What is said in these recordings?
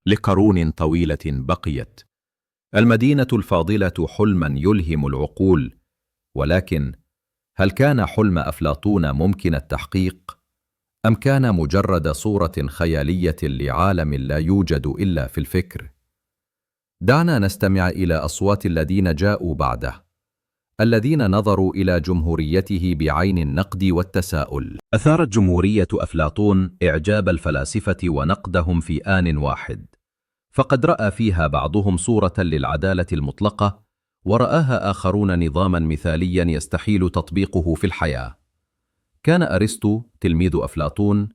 لقرون طويلة بقيت. المدينة الفاضلة حلما يلهم العقول، ولكن هل كان حلم أفلاطون ممكن التحقيق؟ أم كان مجرد صورة خيالية لعالم لا يوجد إلا في الفكر؟ دعنا نستمع إلى أصوات الذين جاءوا بعده، الذين نظروا إلى جمهوريته بعين النقد والتساؤل. أثارت جمهورية أفلاطون إعجاب الفلاسفة ونقدهم في آن واحد، فقد رأى فيها بعضهم صورة للعدالة المطلقة، ورآها آخرون نظاما مثاليا يستحيل تطبيقه في الحياة. كان أرسطو تلميذ أفلاطون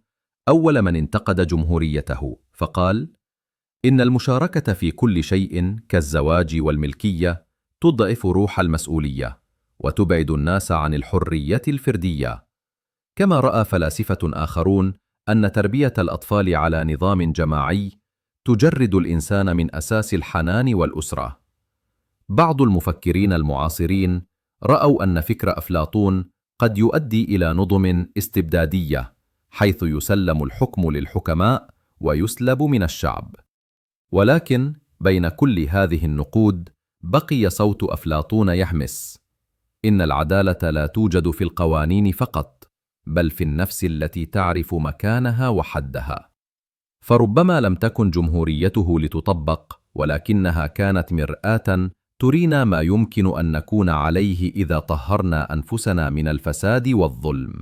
أول من انتقد جمهوريته، فقال: إن المشاركة في كل شيء كالزواج والملكية تضعف روح المسؤولية وتبعد الناس عن الحرية الفردية. كما رأى فلاسفة آخرون أن تربية الأطفال على نظام جماعي تجرد الإنسان من أساس الحنان والأسرة. بعض المفكرين المعاصرين رأوا أن فكر أفلاطون قد يؤدي إلى نظم استبدادية، حيث يسلم الحكم للحكماء ويسلب من الشعب. ولكن بين كل هذه النقود بقي صوت أفلاطون يهمس: إن العدالة لا توجد في القوانين فقط، بل في النفس التي تعرف مكانها وحدها. فربما لم تكن جمهوريته لتطبق، ولكنها كانت مرآة ترينا ما يمكن أن نكون عليه إذا طهرنا أنفسنا من الفساد والظلم.